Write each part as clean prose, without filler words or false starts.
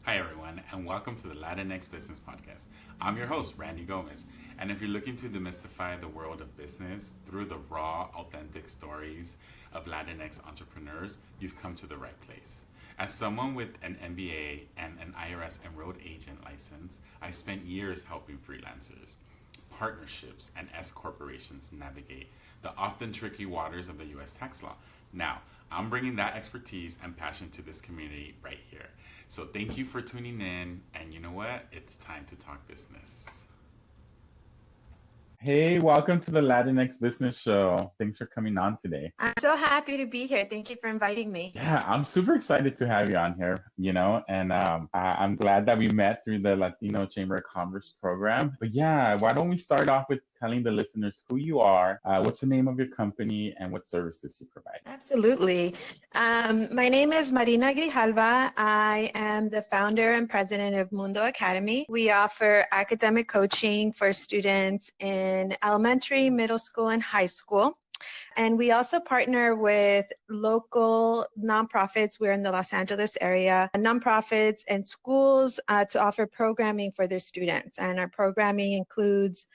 Hi, everyone, and welcome to the LatinX Business Podcast. I'm your host, Randy Gomez, and if you're looking to demystify the world of business through the raw, authentic stories of Latinx entrepreneurs, you've come to the right place. As someone with an MBA and an IRS enrolled agent license, I've spent years helping freelancers, partnerships, and S corporations navigate the often tricky waters of the U.S. tax law. Now, I'm bringing that expertise and passion to this community right here. So thank you for tuning in, and you know what? It's time to talk business. Hey, welcome to the Latinx Business Show. Thanks for coming on today. I'm so happy to be here. Thank you for inviting me. Yeah, I'm super excited to have you on here, and I'm glad that we met through the Latino Chamber of Commerce program. But yeah, why don't we start off with telling the listeners who you are, what's the name of your company, and what services you provide? Absolutely. My name is Marina Grijalva. I am the founder and president of Mundo Academy. We offer academic coaching for students in elementary, middle school, and high school. And we also partner with local nonprofits. We're in the Los Angeles area, nonprofits and schools to offer programming for their students. And our programming includes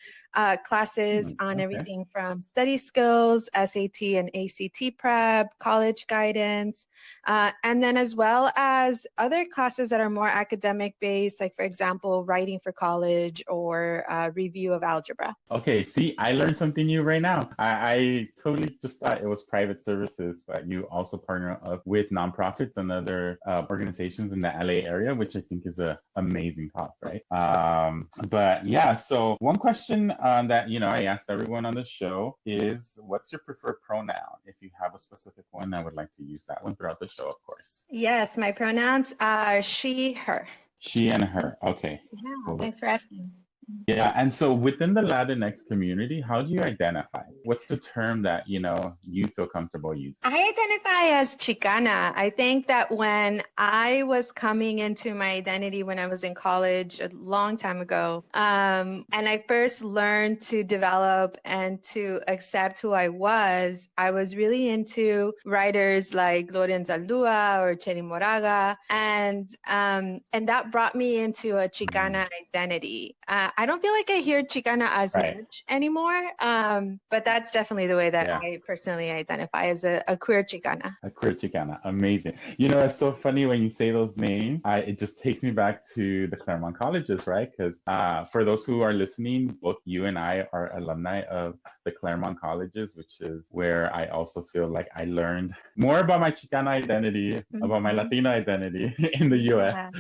classes on everything from study skills, SAT and ACT prep, college guidance, and then as well as other classes that are more academic based, like for example, writing for college or review of algebra. Okay, see, I learned something new right now. I totally just thought it was private services, but you also partner up with nonprofits and other organizations in the LA area, which I think is an amazing cause, right? But yeah, so one question that I asked everyone on the show is, what's your preferred pronoun? If you have a specific one, I would like to use that one throughout the show, of course. Yes, my pronouns are she, her. She and her. Okay. Yeah, cool. Thanks for asking. Yeah, and so within the Latinx community, how do you identify? What's the term that, you feel comfortable using? I identify as Chicana. I think that when I was coming into my identity when I was in college a long time ago, and I first learned to develop and to accept who I was really into writers like Lorenz Aldua or Cherry Moraga, and that brought me into a Chicana identity. I don't feel like I hear Chicana as much anymore, but that's definitely the way that I personally identify as a queer Chicana. A queer Chicana. Amazing. It's so funny when you say those names. It just takes me back to the Claremont colleges, right? Because for those who are listening, both you and I are alumni of the Claremont colleges, which is where I also feel like I learned more about my Chicana identity, about my Latino identity in the U.S.,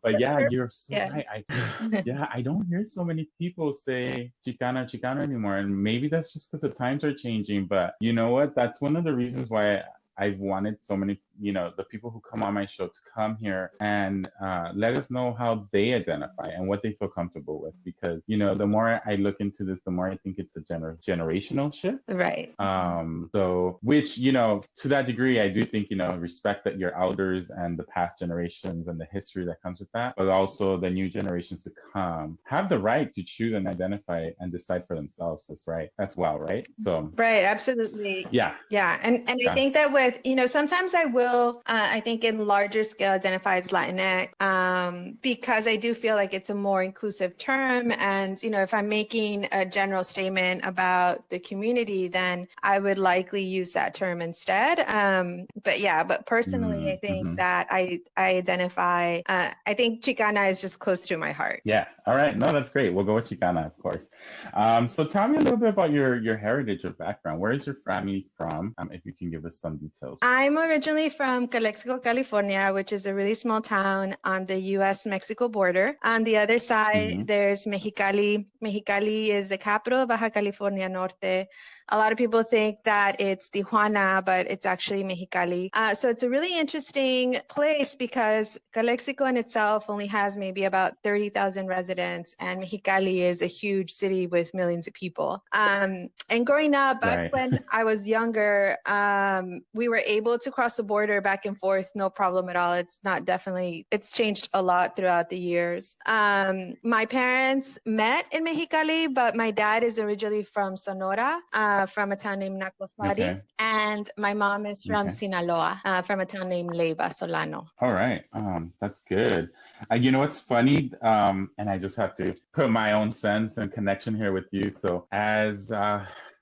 But yeah, you're so right. I don't hear so many people say Chicana anymore. And maybe that's just because the times are changing. But you know what? That's one of the reasons why I've wanted so many, the people who come on my show to come here and let us know how they identify and what they feel comfortable with. Because, the more I look into this, the more I think it's a generational shift. Right. So, which, to that degree, I do think, respect that your elders and the past generations and the history that comes with that, but also the new generations to come have the right to choose and identify and decide for themselves. That's well, right? So. Right. Absolutely. Yeah. Yeah. And I think that with, sometimes I will, I think in larger scale identify as Latinx because I do feel like it's a more inclusive term. And, if I'm making a general statement about the community, then I would likely use that term instead. But personally, I think that I identify, I think Chicana is just close to my heart. Yeah. All right. No, that's great. We'll go with Chicana, of course. So tell me a little bit about your heritage or background. Where is your family from? If you can give us some details. I'm originally from Calexico, California, which is a really small town on the U.S.-Mexico border. On the other side, there's Mexicali. Mexicali is the capital of Baja California Norte. A lot of people think that it's Tijuana, but it's actually Mexicali. So it's a really interesting place because Calexico in itself only has maybe about 30,000 residents, and Mexicali is a huge city with millions of people. And growing up, back when I was younger, we were able to cross the border back and forth, no problem at all. It's changed a lot throughout the years. My parents met in Mexicali, but my dad is originally from Sonora, from a town named Nacosari. Okay. And my mom is from Sinaloa, from a town named Leyva, Solano. All right. That's good. You know what's funny? And I just have to put my own sense and connection here with you. So as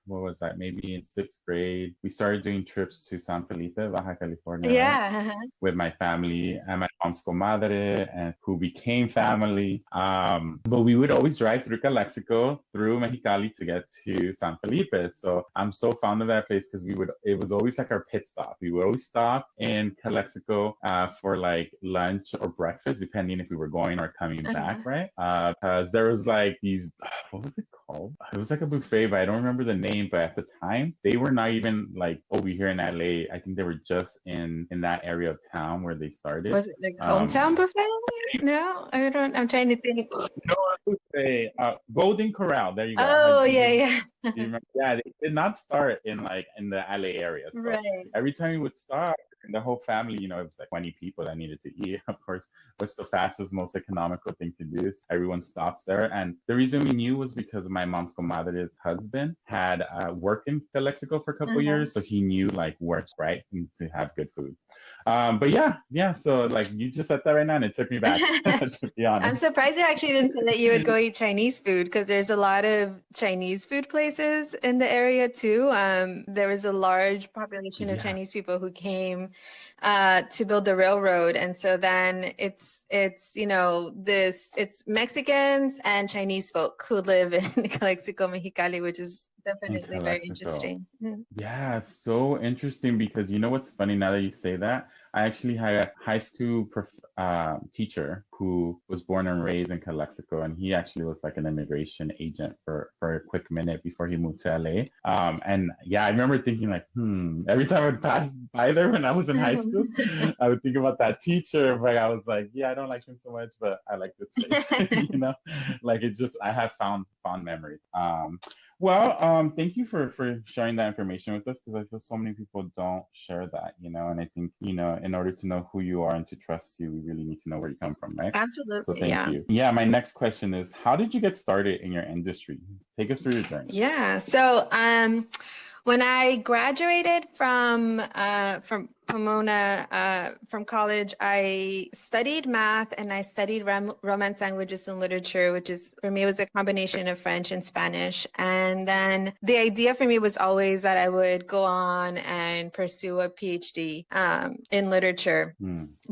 what was that? Maybe in 6th grade, we started doing trips to San Felipe, Baja California. Yeah. Right? With my family and my mom's comadre, and who became family. But we would always drive through Calexico, through Mexicali to get to San Felipe. So I'm so fond of that place because it was always like our pit stop. We would always stop in Calexico for like lunch or breakfast, depending if we were going or coming back, right? Because there was like these, what was it called? It was like a buffet, but I don't remember the name. But at the time, they were not even like over here in LA. I think they were just in that area of town where they started. Was it like hometown buffet? No, I don't. I'm trying to think. No, buffet. Golden Corral. There you go. Oh, yeah. Do you remember? Yeah, they did not start in the LA area. So right. Every time we would stop, the whole family, it was like 20 people that needed to eat. Of course, what's the fastest, most economical thing to do is everyone stops there. And the reason we knew was because my mom's comadre's husband had worked in Calexico for a couple years, so he knew like where's right to have good food. But yeah. So like you just said that right now, and it took me back. To be honest, I'm surprised you actually didn't say that you would go eat Chinese food, because there's a lot of Chinese food places in the area too. There was a large population of Chinese people who came to build the railroad, and so then it's Mexicans and Chinese folk who live in Calexico, Mexicali, which is definitely very interesting. Yeah, it's so interesting because you know what's funny now that you say that? I actually had a high school teacher who was born and raised in Calexico, and he actually was like an immigration agent for a quick minute before he moved to LA. And yeah, I remember thinking like, every time I would pass by there when I was in high school, I would think about that teacher, but I was like, yeah, I don't like him so much, but I like this place, like I have fond memories. Well, thank you for sharing that information with us, because I feel so many people don't share that, and I think, in order to know who you are and to trust you, we really need to know where you come from, right? Absolutely. So thank you. Yeah, my next question is, how did you get started in your industry? Take us through your journey. Yeah. So when I graduated from Pomona, from college, I studied math and I studied Romance languages and literature, which is, for me, was a combination of French and Spanish. And then the idea for me was always that I would go on and pursue a PhD in literature.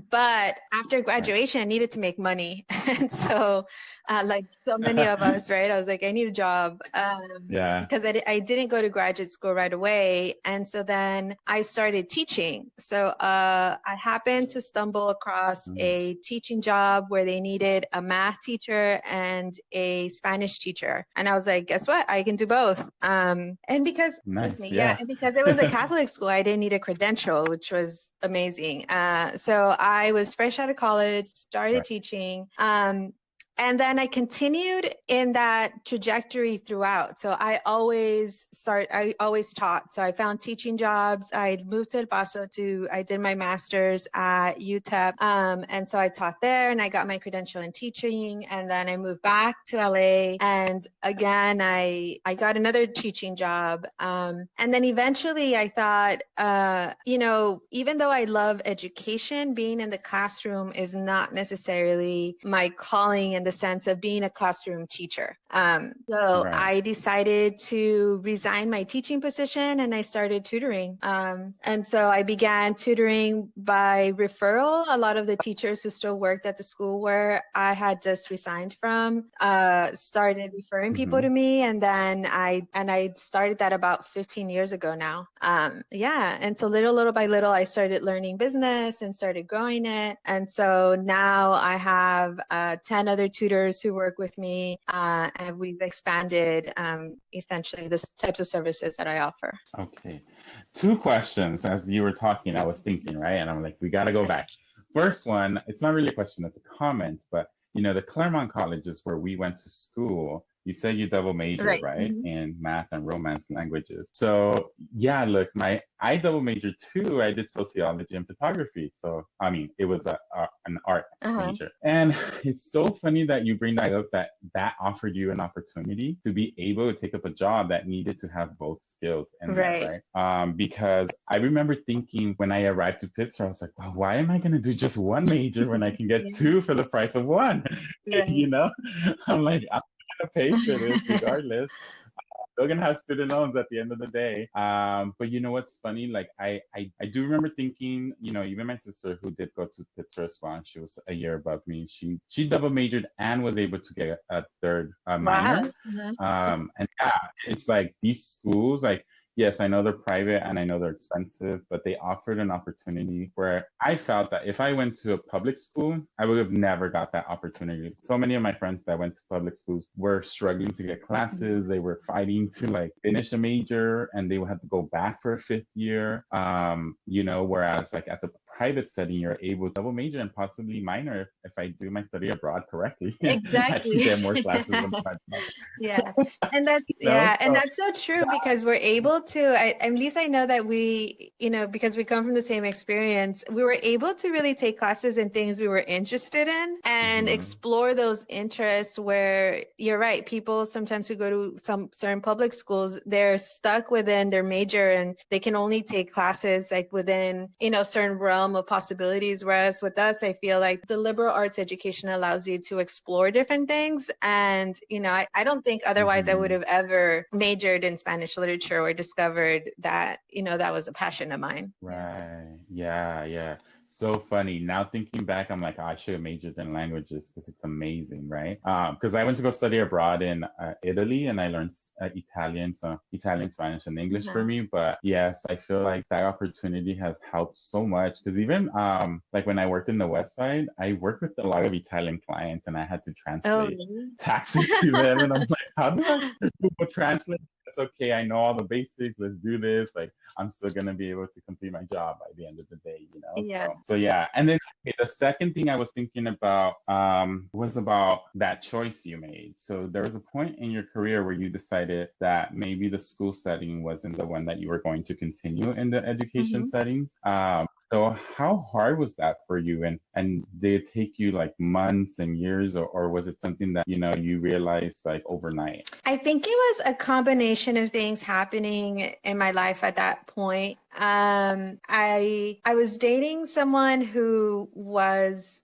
But after graduation, I needed to make money. And so, like so many of us, right, I was like, I need a job. Because I didn't go to graduate school right away. And so then I started teaching. So I happened to stumble across a teaching job where they needed a math teacher and a Spanish teacher. And I was like, guess what? I can do both. And because, and because it was a Catholic school, I didn't need a credential, which was amazing. So I was fresh out of college, started teaching. And then I continued in that trajectory throughout. So I always taught. So I found teaching jobs. I moved to El Paso I did my master's at UTEP. And so I taught there and I got my credential in teaching. And then I moved back to LA. And again, I got another teaching job. And then eventually I thought, even though I love education, being in the classroom is not necessarily my calling in the sense of being a classroom teacher. I decided to resign my teaching position and I started tutoring. And so I began tutoring by referral. A lot of the teachers who still worked at the school where I had just resigned from started referring people to me. And then I started that about 15 years ago now. And so little by little, I started learning business and started growing it. And so now I have 10 other tutors who work with me, and we've expanded essentially the types of services that I offer. Okay. 2 questions. As you were talking, I was thinking, right? And I'm like, we got to go back. First one, it's not really a question, it's a comment, but the Claremont colleges where we went to school, you said you double majored, Right. right? In math and Romance languages. So yeah, look, I double majored too. I did sociology and photography. So I mean, it was an art Uh-huh. major. And it's so funny that you bring that up, that offered you an opportunity to be able to take up a job that needed to have both skills in there, Right. right? Because I remember thinking when I arrived to Pittsburgh, I was like, well, why am I going to do just one major when I can get Yeah. two for the price of one? Right. I'm like, I'm going to pay for this regardless. Still gonna have student loans at the end of the day. But you know what's funny? Like I do remember thinking, even my sister who did go to Pittsburgh Swan, she was a year above me. She double majored and was able to get a third Wow. minor. And yeah, it's like these schools, like yes, I know they're private and I know they're expensive, but they offered an opportunity where I felt that if I went to a public school, I would have never got that opportunity. So many of my friends that went to public schools were struggling to get classes. They were fighting to like finish a major and they would have to go back for a fifth year. Whereas like at the private setting, you're able to double major and possibly minor if I do my study abroad correctly. I can Exactly. get more classes than Yeah. And that's and so that's so true because we're able to at least I know that we, because we come from the same experience, we were able to really take classes in things we were interested in and mhm. explore those interests where you're right, people sometimes who go to some certain public schools, they're stuck within their major and they can only take classes like within, certain realm of possibilities. Whereas with us, I feel like the liberal arts education allows you to explore different things. And, I don't think otherwise I would have ever majored in Spanish literature or discovered that, that was a passion of mine. Right. Yeah, yeah. So funny. Now thinking back, I'm like, oh, I should have majored in languages because it's amazing, right? Because I went to go study abroad in Italy and I learned Italian, so Italian, Spanish, and English for Uh-huh. me. But yes, I feel like that opportunity has helped so much because even like when I worked in the West Side, I worked with a lot of Italian clients and I had to Oh, translate really? taxes to them. And I'm like, how do I Google translate? It's okay. I know all the basics. Let's do this. Like, I'm still gonna be able to complete my job by the end of the day. Yeah. So yeah. And then okay, the second thing I was thinking about was about that choice you made. So there was a point in your career where you decided that maybe the school setting wasn't the one that you were going to continue in the education Mhm. settings. So how hard was that for you? And did it take you like months and years, or was it something that, you realized like overnight? I think it was a combination of things happening in my life at that point. I was dating someone who was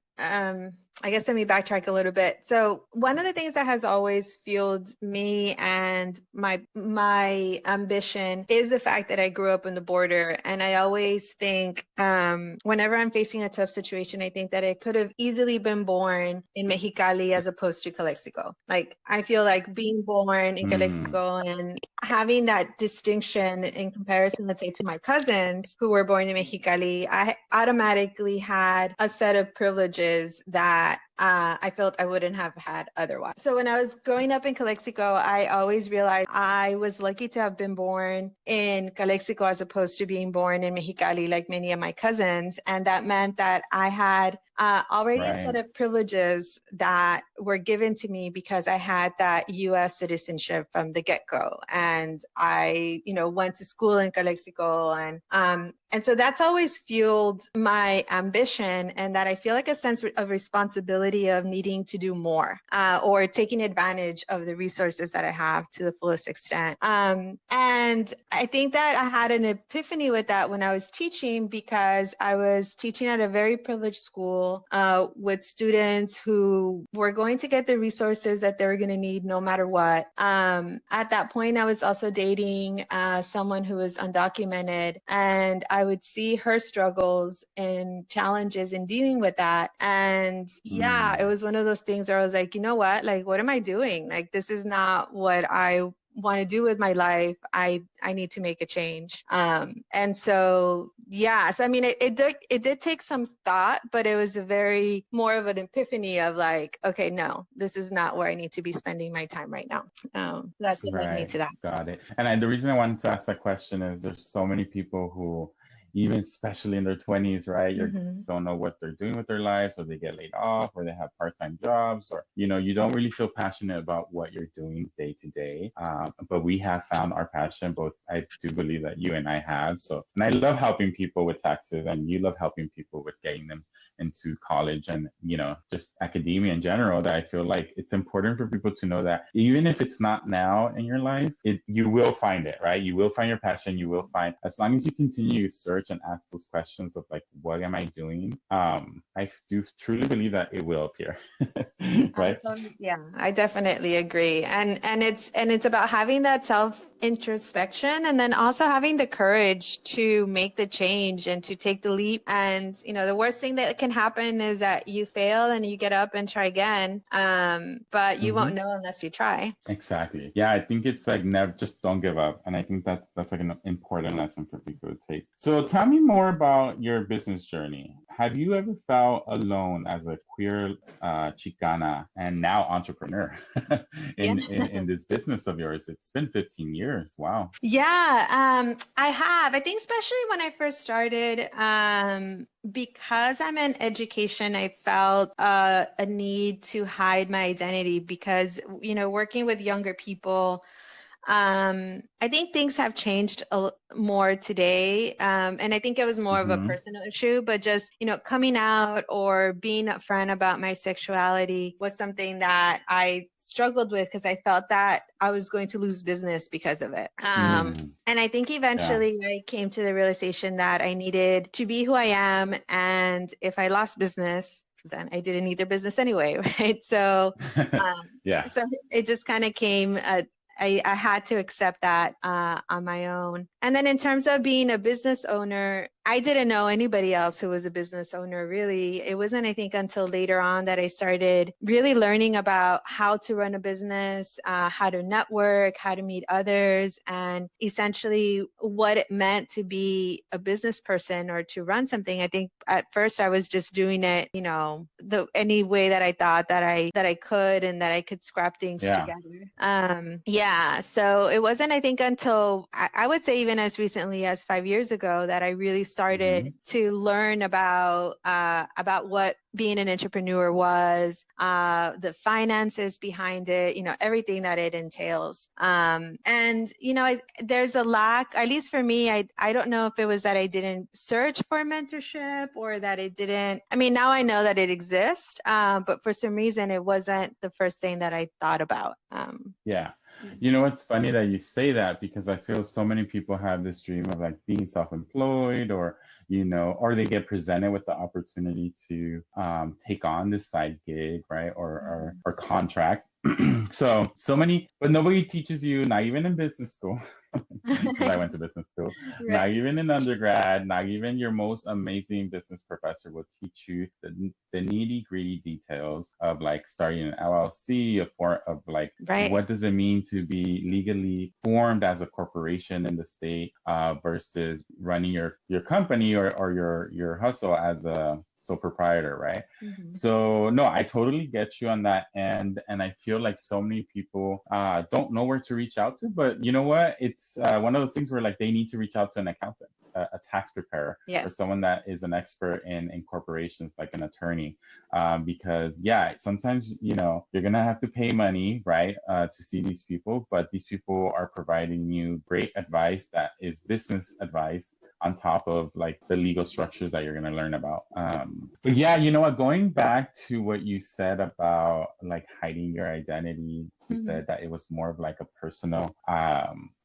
I guess let me backtrack a little bit. So one of the things that has always fueled me and my ambition is the fact that I grew up on the border, and I always think whenever I'm facing a tough situation, I think that it could have easily been born in Mexicali as opposed to Calexico. Like I feel like being born in Mm, Calexico and having that distinction in comparison, let's say, to my cousins who were born in Mexicali, I automatically had a set of privileges that I felt I wouldn't have had otherwise. So when I was growing up in Calexico, I always realized I was lucky to have been born in Calexico as opposed to being born in Mexicali like many of my cousins. And that meant that I had already a set right. of privileges that were given to me because I had that U.S. citizenship from the get-go. And I, went to school in Calexico. And so that's always fueled my ambition, and that I feel like a sense of responsibility of needing to do more or taking advantage of the resources that I have to the fullest extent. And I think that I had an epiphany with that when I was teaching, because I was teaching at a very privileged school with students who were going to get the resources that they were going to need no matter what. At that point, I was also dating someone who was undocumented, and I would see her struggles and challenges in dealing with that. And yeah, it Mm, was one of those things where I was like, you know what? Like, what am I doing? Like, this is not what I want to do with my life. I need to make a change. And so yeah, so I mean it did take some thought, but it was a very more of an epiphany of like, okay, no, this is not where I need to be spending my time right now. That's what led me right. to that. Got it. And the reason I wanted to ask that question is there's so many people who even especially in their 20s, right? You Mm-hmm. don't know what they're doing with their lives, or they get laid off, or they have part-time jobs, or, you don't really feel passionate about what you're doing day to day. But we have found our passion, both I do believe that you and I have. So, and I love helping people with taxes, and you love helping people with getting them into college and, just academia in general, that I feel like it's important for people to know that even if it's not now in your life, you will find it, right? You will find your passion. You will find, as long as you continue to search and ask those questions of like, what am I doing? I do truly believe that it will appear. Right? Yeah, I definitely agree. And it's about having that self introspection, and then also having the courage to make the change and to take the leap. And the worst thing that can happen is that you fail and you get up and try again. But you Mm-hmm. won't know unless you try. Exactly. Yeah, I think it's like never, just don't give up. And I think that's like an important lesson for people to take. So tell me more about your business journey. Have you ever felt alone as a queer Chicana and now entrepreneur in this business of yours? It's been 15 years. Wow. Yeah, I have. I think especially when I first started, because I'm in education, I felt a need to hide my identity because, working with younger people, I think things have changed more today. And I think it was more of a Mm-hmm. personal issue, but just, coming out or being upfront about my sexuality was something that I struggled with because I felt that I was going to lose business because of it. And I think Yeah. eventually I came to the realization that I needed to be who I am. And if I lost business, then I didn't need their business anyway, right? So, Yeah. so it just kind of came. I had to accept that on my own. And then in terms of being a business owner, I didn't know anybody else who was a business owner, really. It wasn't, I think, until later on that I started really learning about how to run a business, how to network, how to meet others, and essentially what it meant to be a business person or to run something. I think at first I was just doing it, any way that I thought that I could and that I could scrap things Yeah. together. Yeah. So it wasn't, I think, until I would say even as recently as 5 years ago that I really started Mm-hmm. to learn about what being an entrepreneur was, the finances behind it, everything that it entails. There's a lack, at least for me, I don't know if it was that I didn't search for mentorship or that it didn't, I mean, now I know that it exists, but for some reason it wasn't the first thing that I thought about. Yeah. It's funny that you say that, because I feel so many people have this dream of like being self-employed, or or they get presented with the opportunity to take on this side gig, right? Or contract. So many, but nobody teaches you, not even in business school, because I went to business school, not Right. even in undergrad, not even your most amazing business professor will teach you the nitty gritty details of like starting an LLC, of like, Right. what does it mean to be legally formed as a corporation in the state, versus running your company or your hustle as a sole proprietor, right? Mhm. So no, I totally get you on that end, and I feel like so many people don't know where to reach out to. But you know what? It's one of those things where like they need to reach out to an accountant, a tax preparer, Yeah. or someone that is an expert in corporations, like an attorney, because sometimes you're gonna have to pay money, right, to see these people, but these people are providing you great advice that is business advice on top of like the legal structures that you're going to learn about. But yeah, you know what, going back to what you said about like hiding your identity, you said that it was more of like a personal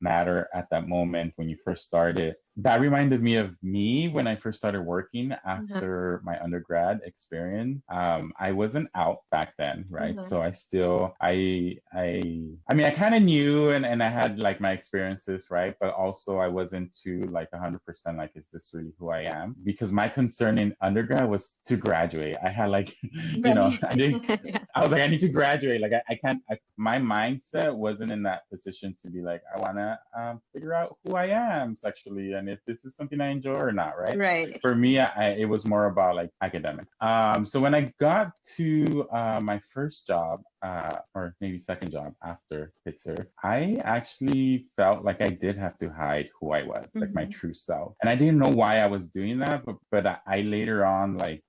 matter at that moment when you first started. That reminded me of me when I first started working after my undergrad experience. I wasn't out back then, right? So I still, I mean, I kind of knew, and I had like my experiences, right? But also I wasn't too like 100% like, is this really who I am? Because my concern in undergrad was to graduate. I had like, I didn't, I was like, I need to graduate. Like I can't, my mindset wasn't in that position to be like, I want to figure out who I am sexually and if this is something I enjoy or not, right? Right. For me, it was more about like academics. So when I got to my first job, or maybe second job after Pitzer, I actually felt like I did have to hide who I was, like my true self. And I didn't know why I was doing that, but I later on, like,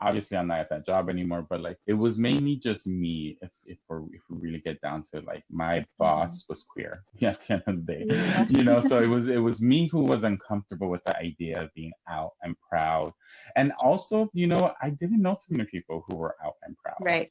obviously I'm not at that job anymore, but like it was mainly just me. If we really get down to, like, my boss was queer at the end of the day, so it was me who was uncomfortable with the idea of being out and proud. And also, I didn't know too many people who were out and proud. Right.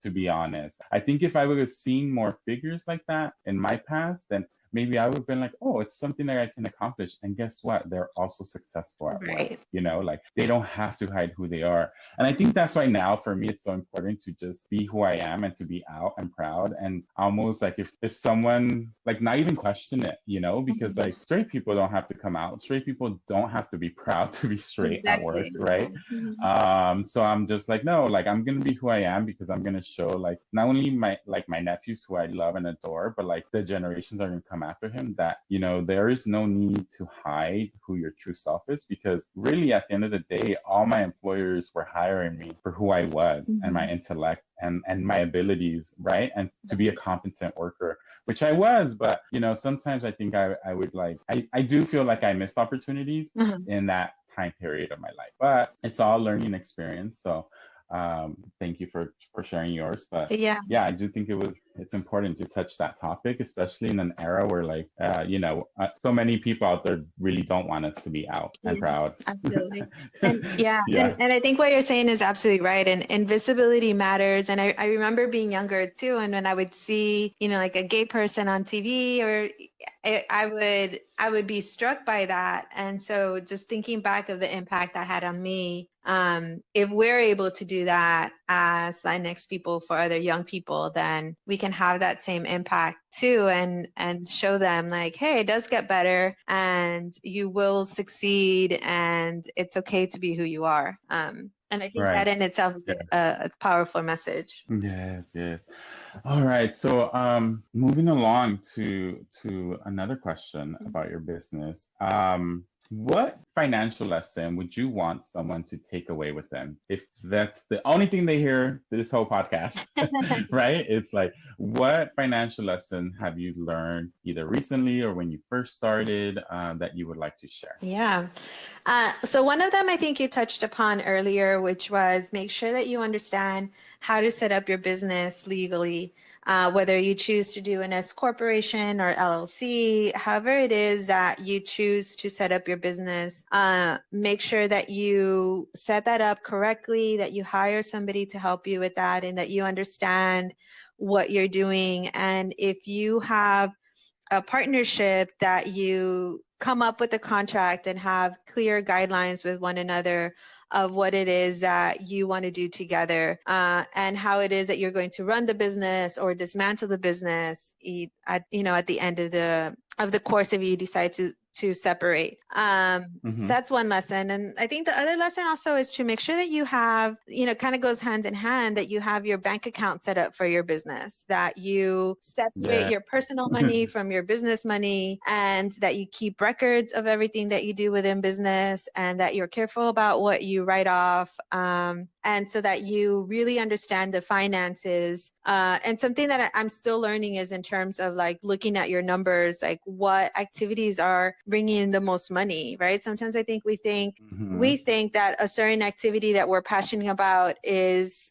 To be honest, I think if I would have seen more figures like that in my past, then maybe I would have been like, oh, it's something that I can accomplish. And guess what? They're also successful at work. Like they don't have to hide who they are. And I think that's why now for me, it's so important to just be who I am and to be out and proud. And almost like if someone, like, not even question it, because like straight people don't have to come out. Straight people don't have to be proud to be straight at work, right? So I'm just like, no, like I'm going to be who I am, because I'm going to show, like, not only my nephews who I love and adore, but like the generations are going to come after him, that there is no need to hide who your true self is, because really at the end of the day, all my employers were hiring me for who I was and my intellect and my abilities, right? And to be a competent worker, which I was. But sometimes I think I would, like, I do feel like I missed opportunities in that time period of my life, but it's all learning experience. So thank you for sharing yours. But yeah, I do think it's important to touch that topic, especially in an era where, like, so many people out there really don't want us to be out and proud. Absolutely. And and I think what you're saying is absolutely right. And visibility matters. And I remember being younger too, and when I would see, like a gay person on TV, or I would be struck by that. And so just thinking back of the impact that had on me, if we're able to do that as Latinx people for other young people, then we can have that same impact too, and show them, like, hey, it does get better and you will succeed, and it's okay to be who you are. And I think that in itself is a powerful message. Yes. All right. So moving along to another question about your business. What financial lesson would you want someone to take away with them if that's the only thing they hear this whole podcast, right? It's like, what financial lesson have you learned either recently or when you first started that you would like to share? Yeah. So one of them I think you touched upon earlier, which was make sure that you understand how to set up your business legally. Whether you choose to do an S corporation or LLC, however it is that you choose to set up your business, make sure that you set that up correctly, that you hire somebody to help you with that, and that you understand what you're doing. And if you have a partnership, that you come up with a contract and have clear guidelines with one another of what it is that you want to do together, and how it is that you're going to run the business or dismantle the business at the end of the course, if you decide to separate. That's one lesson. And I think the other lesson also is to make sure that you have, kind of goes hand in hand, that you have your bank account set up for your business, that you separate your personal money from your business money, and that you keep records of everything that you do within business, and that you're careful about what you write off. And so that you really understand the finances. And something that I'm still learning is in terms of, like, looking at your numbers, like what activities are bringing in the most money, right? Sometimes I think we think that a certain activity that we're passionate about is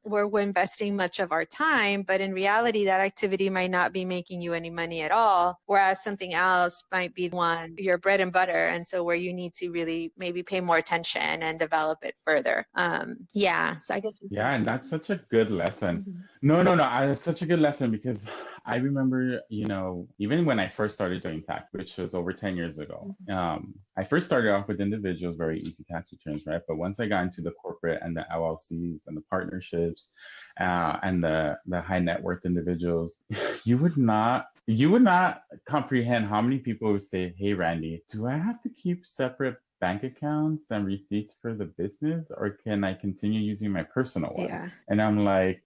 where we're investing much of our time, but in reality, that activity might not be making you any money at all, whereas something else might be one, your bread and butter, and so where you need to really maybe pay more attention and develop it further. So I guess and that's such a good lesson. No, it's such a good lesson, because I remember, even when I first started doing tax, which was over 10 years ago, I first started off with individuals, very easy tax returns, right? But once I got into the corporate and the LLCs and the partnerships and the high net worth individuals, you would not comprehend how many people would say, hey, Randy, do I have to keep separate bank accounts and receipts for the business, or can I continue using my personal one? Yeah. And I'm like,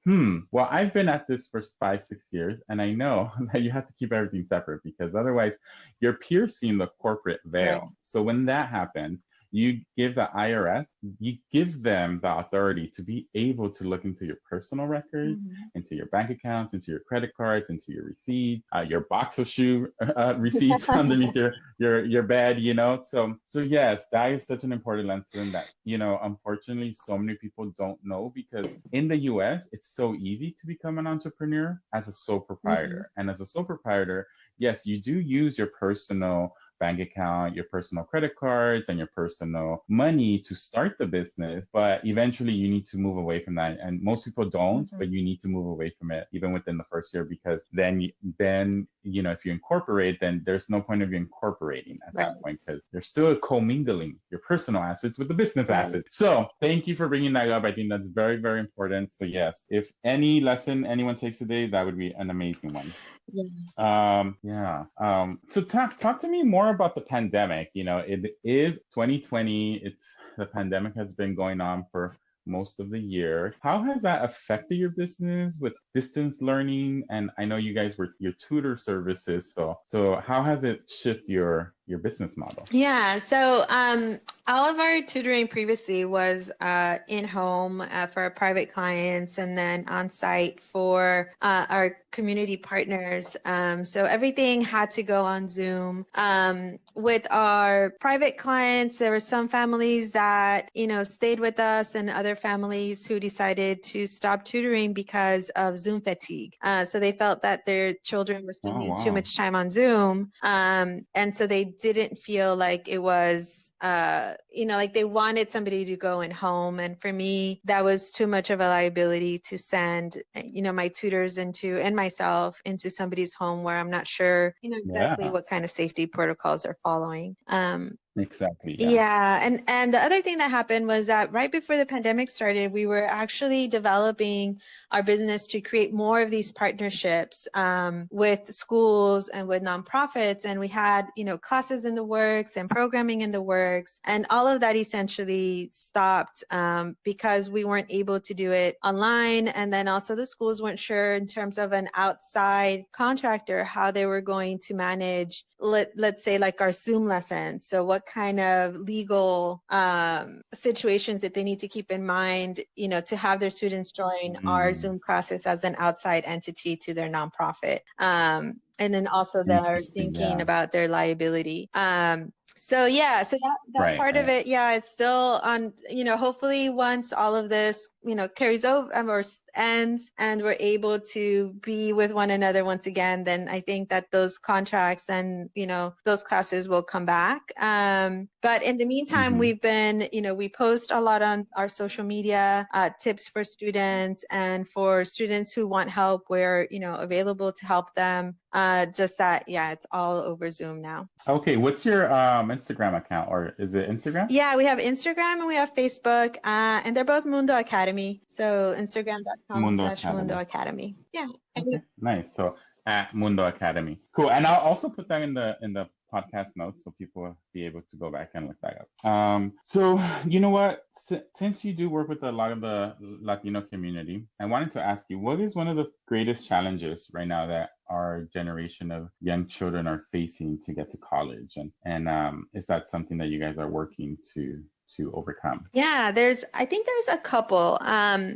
well, I've been at this for 5-6 years, and I know that you have to keep everything separate, because otherwise you're piercing the corporate veil. Right. So when that happens, you give the IRS, you give them the authority to be able to look into your personal records, into your bank accounts, into your credit cards, into your receipts, your box of shoe receipts underneath your bed, you know. So yes, that is such an important lesson that, you know, unfortunately so many people don't know, because in the US it's so easy to become an entrepreneur as a sole proprietor. And as a sole proprietor, yes, you do use your personal bank account, your personal credit cards, and your personal money to start the business. But eventually you need to move away from that. And most people don't, but you need to move away from it even within the first year, because then, you know, if you incorporate, then there's no point of you incorporating at that point, because you're still commingling your personal assets with the business assets. So thank you for bringing that up. I think that's very, very important. So yes, if any lesson anyone takes today, that would be an amazing one. So talk to me more about the pandemic. You know, it is 2020. The pandemic has been going on for most of the year. How has that affected your business with distance learning? And I know you guys were your tutor services. So how has it shifted your business model? Yeah, so all of our tutoring previously was in-home for our private clients, and then on-site for our community partners. So everything had to go on Zoom. With our private clients, there were some families that, you know, stayed with us, and other families who decided to stop tutoring because of Zoom fatigue. So they felt that their children were spending too much time on Zoom. And so they didn't feel like it was, you know, like they wanted somebody to go in home. And for me, that was too much of a liability to send, you know, my tutors and myself into somebody's home where I'm not sure, you know, exactly what kind of safety protocols are following. Exactly. Yeah. And the other thing that happened was that right before the pandemic started, we were actually developing our business to create more of these partnerships with schools and with nonprofits. And we had, you know, classes in the works and programming in the works. And all of that essentially stopped because we weren't able to do it online. And then also the schools weren't sure in terms of an outside contractor how they were going to manage, let's say, like our Zoom lessons. So what kind of legal situations that they need to keep in mind, you know, to have their students join our Zoom classes as an outside entity to their nonprofit. And then also they're thinking about their liability. So that part of it, it's still on, you know, hopefully once all of this, you know, carries over or ends and we're able to be with one another once again, then I think that those contracts and, you know, those classes will come back. But in the meantime, we've been, you know, we post a lot on our social media, tips for students, and for students who want help, we're, you know, available to help them. Just that, it's all over Zoom now. Okay, what's your Instagram account, or is it Instagram? Yeah, we have Instagram and we have Facebook, and they're both Mundo Academy. So Instagram.com/Mundo Academy. Yeah. Okay, nice. So at Mundo Academy. Cool. And I'll also put that in the podcast notes so people will be able to go back and look that up. So you know what? Since you do work with a lot of the Latino community, I wanted to ask you, what is one of the greatest challenges right now that our generation of young children are facing to get to college? And is that something that you guys are working to overcome? Yeah, I think there's a couple.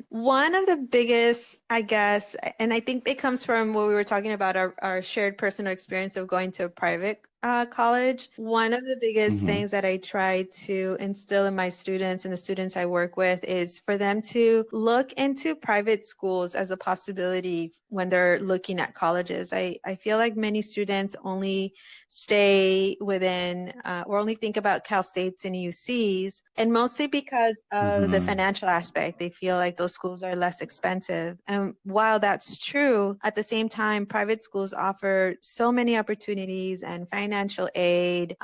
One of the biggest, I guess, and I think it comes from what we were talking about, our shared personal experience of going to a private college. One of the biggest things that I try to instill in my students and the students I work with is for them to look into private schools as a possibility when they're looking at colleges. I feel like many students only stay within or only think about Cal States and UCs, and mostly because of the financial aspect. They feel like those schools are less expensive. And while that's true, at the same time, private schools offer so many opportunities and financial aid.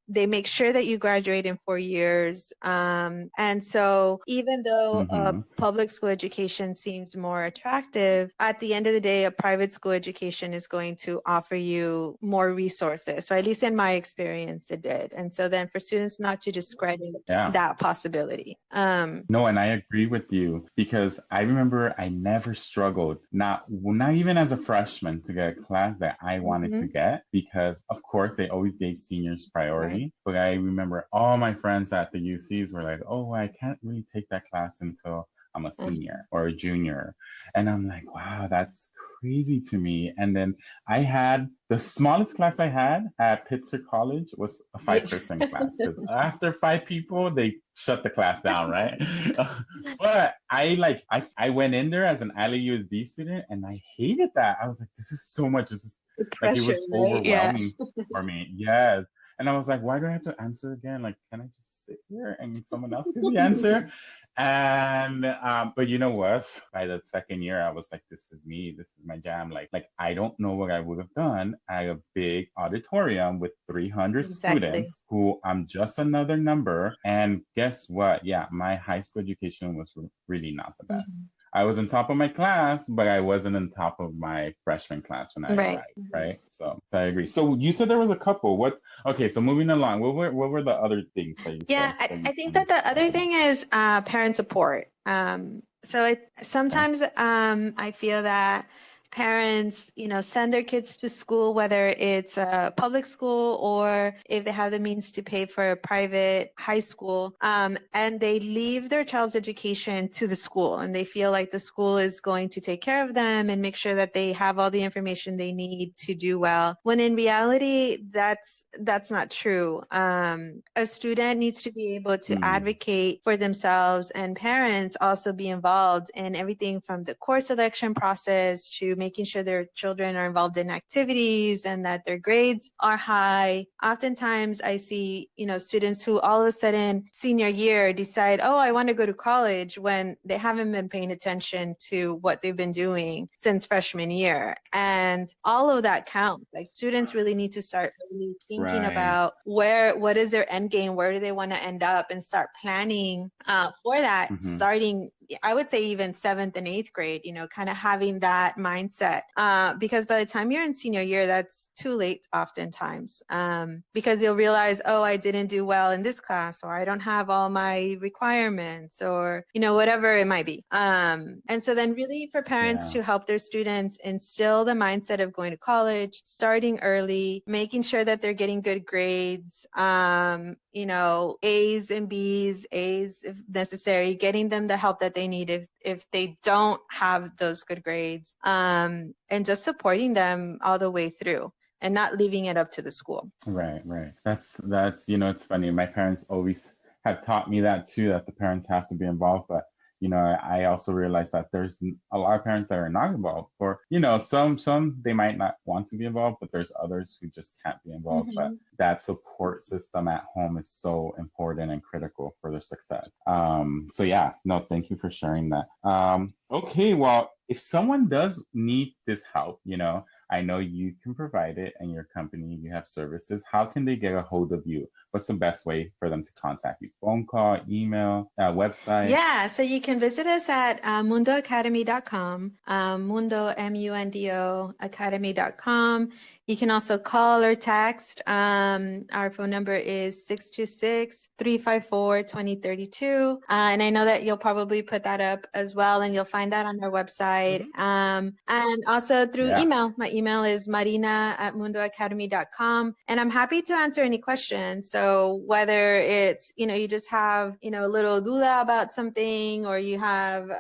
They make sure that you graduate in 4 years. And so even though public school education seems more attractive, at the end of the day, a private school education is going to offer you more resources. So at least in my experience, it did. And so then for students not to discredit that possibility. No, and I agree with you because I remember I never struggled, not even as a freshman, to get a class that I wanted to get because, of course, they always gave seniors priority. Right. But I remember all my friends at the UCs were like, "Oh, I can't really take that class until I'm a senior or a junior," and I'm like, "Wow, that's crazy to me." And then I had the smallest class I had at Pitzer College was a 5-person class because after 5 people, they shut the class down, right? But I went in there as an ILA student and I hated that. I was like, this is so much. This is like it Pressure, was right? Yeah. overwhelming for me. Yes. And I was like, why do I have to answer again? Like, can I just sit here and someone else give the answer? And but you know what? By the second year, I was like, this is me. This is my jam. Like I don't know what I would have done at a big auditorium with 300 students who I'm just another number. And guess what? Yeah, my high school education was really not the best. I was on top of my class, but I wasn't on top of my freshman class when I arrived, right? So I agree. So you said there was a couple. Okay, so moving along, what were the other things that you said? Yeah, I think that the other thing is parent support. So sometimes I feel that parents, send their kids to school, whether it's a public school or if they have the means to pay for a private high school, and they leave their child's education to the school and they feel like the school is going to take care of them and make sure that they have all the information they need to do well. When in reality, that's not true. A student needs to be able to advocate for themselves, and parents also be involved in everything from the course selection process to making sure their children are involved in activities and that their grades are high. Oftentimes I see, students who all of a sudden senior year decide, oh, I want to go to college when they haven't been paying attention to what they've been doing since freshman year. And all of that counts. Like students really need to start really thinking about what is their end game? Where do they want to end up, and start planning for that starting, I would say even 7th and 8th grade, kind of having that mindset, because by the time you're in senior year, that's too late oftentimes, because you'll realize, oh, I didn't do well in this class, or I don't have all my requirements, or, whatever it might be. And so then really for parents to help their students instill the mindset of going to college, starting early, making sure that they're getting good grades, A's and B's, A's if necessary, getting them the help that they need if they don't have those good grades, and just supporting them all the way through and not leaving it up to the school. Right. That's it's funny. My parents always have taught me that too, that the parents have to be involved, but I also realize that there's a lot of parents that are not involved, or, some they might not want to be involved, but there's others who just can't be involved. But that support system at home is so important and critical for their success. So yeah, no, thank you for sharing that. Okay, well, if someone does need this help, I know you can provide it, and your company, you have services. How can they get a hold of you? What's the best way for them to contact you? Phone call, email, website? Yeah, so you can visit us at mundoacademy.com, Mundo, MUNDO, academy.com. You can also call or text. Our phone number is 626-354-2032. And I know that you'll probably put that up as well, and you'll find that on our website. And also through email. My email is marina@mundoacademy.com. And I'm happy to answer any questions. So whether it's, you just have, a little duda about something, or you have,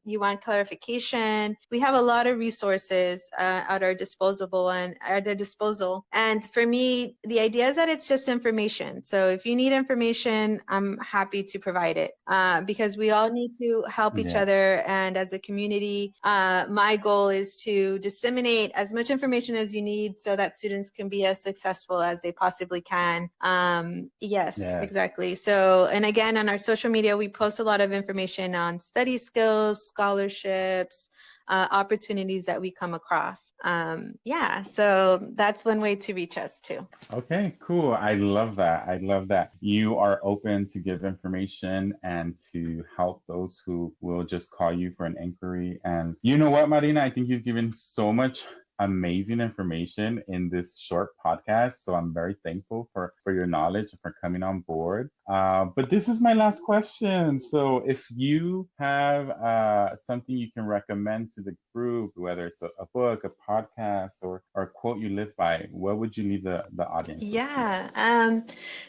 you want clarification, we have a lot of resources at our disposal. And for me, the idea is that it's just information. So if you need information, I'm happy to provide it, because we all need to help each other. And as a community, my goal is to disseminate as much information as you need so that students can be as successful as they possibly can. Yes, exactly. So, and again, on our social media, we post a lot of information on study skills, scholarships, opportunities that we come across. So that's one way to reach us too. Okay, cool. I love that. You are open to give information and to help those who will just call you for an inquiry. And you know what, Marina, I think you've given so much amazing information in this short podcast. So I'm very thankful for your knowledge and for coming on board. But this is my last question. So if you have something you can recommend to the group, whether it's a book, a podcast, or a quote you live by, what would you leave the audience with? Yeah.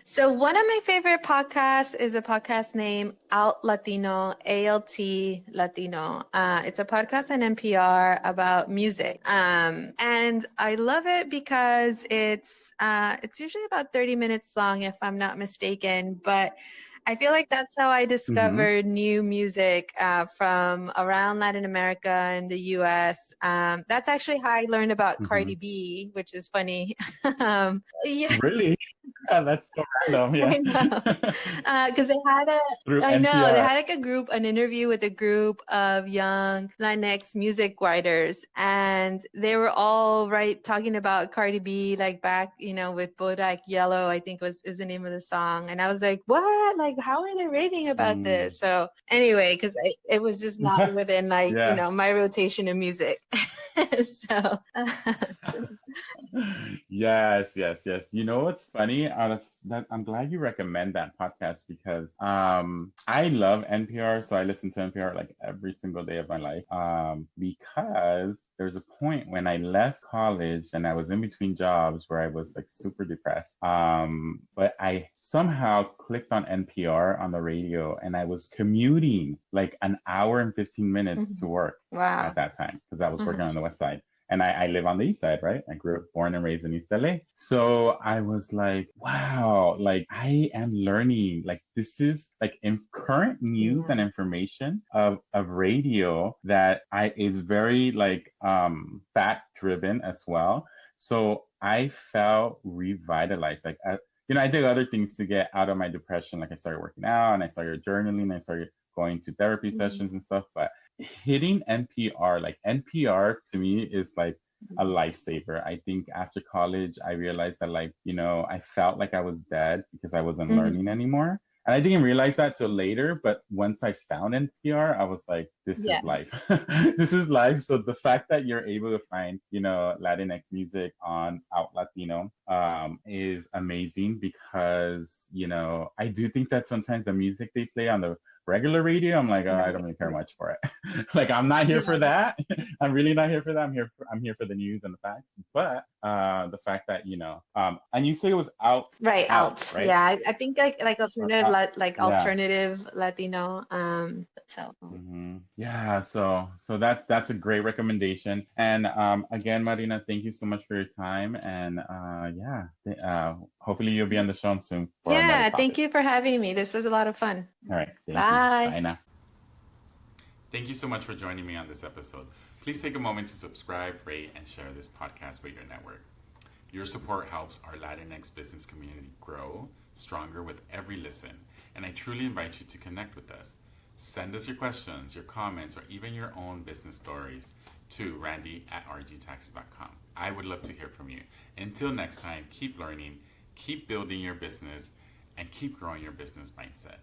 So one of my favorite podcasts is a podcast named ALT.LATINO, ALT.LATINO. It's a podcast on NPR about music. And I love it because it's usually about 30 minutes long, if I'm not mistaken. But I feel like that's how I discovered new music from around Latin America and the US. That's actually how I learned about Cardi B, which is funny. Yeah. Really? Yeah, that's so random. Yeah. I know. Because they had Through I know, they NPR. had like an interview with a group of young LatinX music writers, and they were all talking about Cardi B, like back, with Bodak Yellow, I think is the name of the song. And I was like, what? Like, how are they raving about this? So anyway, because it was just not within Yeah. my rotation of music. So Yes, yes, yes. You know what's funny? I'm glad you recommend that podcast because I love NPR, so I listen to NPR like every single day of my life. Because there's a point when I left college and I was in between jobs where I was like super depressed. But I somehow clicked on NPR on the radio and I was commuting like an hour and 15 minutes to work at that time because I was working on the west side. And I live on the east side, right? I grew up born and raised in East LA. So I was like, wow, like I am learning. Like this is like in current news and information of radio that is very like fact driven as well. So I felt revitalized. Like I did other things to get out of my depression. Like I started working out and I started journaling. I started going to therapy sessions and stuff. But hitting NPR, like NPR to me is like a lifesaver. I think after college, I realized that I felt like I was dead because I wasn't learning anymore. And I didn't realize that till later, but once I found NPR, I was like, this is life. This is life. So the fact that you're able to find, Latinx music on Out Latino is amazing because, I do think that sometimes the music they play on the regular radio, I'm like, I don't really care much for it. Like, I'm not here for that. I'm really not here for that. I'm here for the news and the facts. But the fact that and you say it was out, right? right? Yeah, I think like alternative, alternative Latino. So yeah, so that's a great recommendation. And again, Marina, thank you so much for your time. And hopefully you'll be on the show soon. Yeah, thank you for having me. This was a lot of fun. All right, Bye. You. Bye now. Thank you so much for joining me on this episode. Please take a moment to subscribe, rate, and share this podcast with your network. Your support helps our Latinx business community grow stronger with every listen, and I truly invite you to connect with us. Send us your questions, your comments, or even your own business stories to randy@rgtaxes.com. I would love to hear from you. Until next time, keep learning, keep building your business, and keep growing your business mindset.